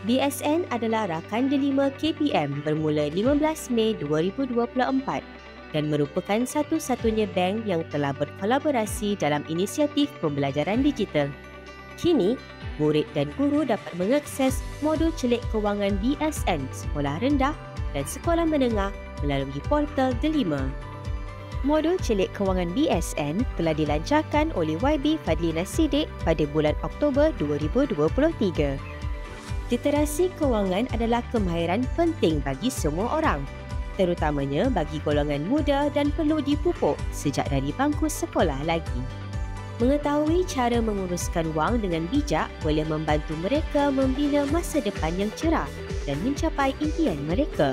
BSN adalah rakan delima KPM bermula 15 Mei 2024 dan merupakan satu-satunya bank yang telah berkolaborasi dalam inisiatif pembelajaran digital. Kini, murid dan guru dapat mengakses modul celik kewangan BSN sekolah rendah dan sekolah menengah melalui portal Delima. Modul celik kewangan BSN telah dilancarkan oleh YB Fadlina Siddiq pada bulan Oktober 2023. Literasi kewangan adalah kemahiran penting bagi semua orang, terutamanya bagi golongan muda dan perlu dipupuk sejak dari bangku sekolah lagi. Mengetahui cara menguruskan wang dengan bijak boleh membantu mereka membina masa depan yang cerah dan mencapai impian mereka.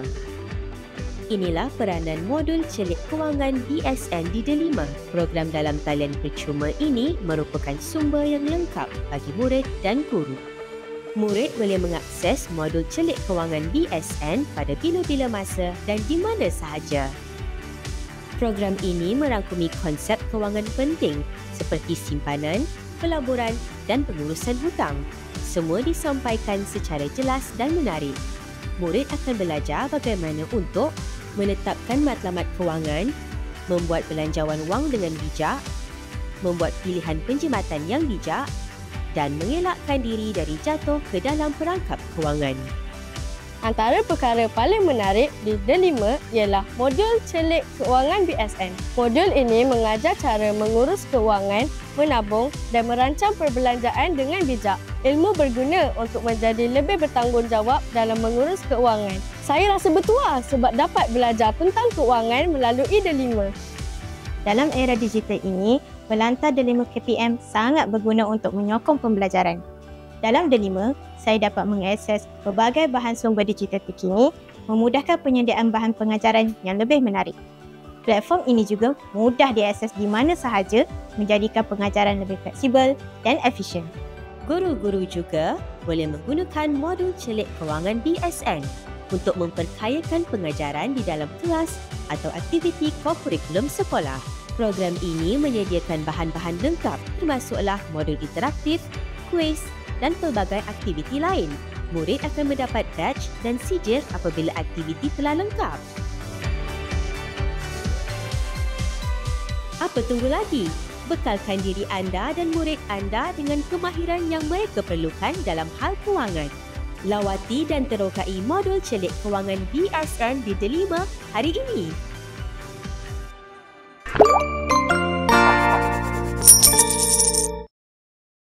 Inilah peranan modul celik kewangan BSN di Delima. Program dalam talian percuma ini merupakan sumber yang lengkap bagi murid dan guru. Murid boleh mengakses modul celik kewangan BSN pada bila-bila masa dan di mana sahaja. Program ini merangkumi konsep kewangan penting seperti simpanan, pelaburan dan pengurusan hutang. Semua disampaikan secara jelas dan menarik. Murid akan belajar bagaimana untuk menetapkan matlamat kewangan, membuat belanjawan wang dengan bijak, membuat pilihan penjimatan yang bijak dan mengelakkan diri dari jatuh ke dalam perangkap kewangan. Antara perkara paling menarik di Delima ialah modul celik kewangan BSN. Modul ini mengajar cara mengurus kewangan, menabung dan merancang perbelanjaan dengan bijak. Ilmu berguna untuk menjadi lebih bertanggungjawab dalam mengurus keuangan. Saya rasa bertuah sebab dapat belajar tentang keuangan melalui Delima. Dalam era digital ini, Belantar Delima KPM sangat berguna untuk menyokong pembelajaran. Dalam Delima, saya dapat mengakses pelbagai bahan sumber digital terkini, memudahkan penyediaan bahan pengajaran yang lebih menarik. Platform ini juga mudah diakses di mana sahaja, menjadikan pengajaran lebih fleksibel dan efisien. Guru-guru juga boleh menggunakan modul celik kewangan BSN untuk memperkayakan pengajaran di dalam kelas atau aktiviti kokurikulum sekolah. Program ini menyediakan bahan-bahan lengkap termasuklah modul interaktif, kuis dan pelbagai aktiviti lain. Murid akan mendapat badge dan sijil apabila aktiviti telah lengkap. Apa tunggu lagi? Bekalkan diri anda dan murid anda dengan kemahiran yang mereka perlukan dalam hal kewangan. Lawati dan terokai modul celik kewangan BSN di Delima hari ini.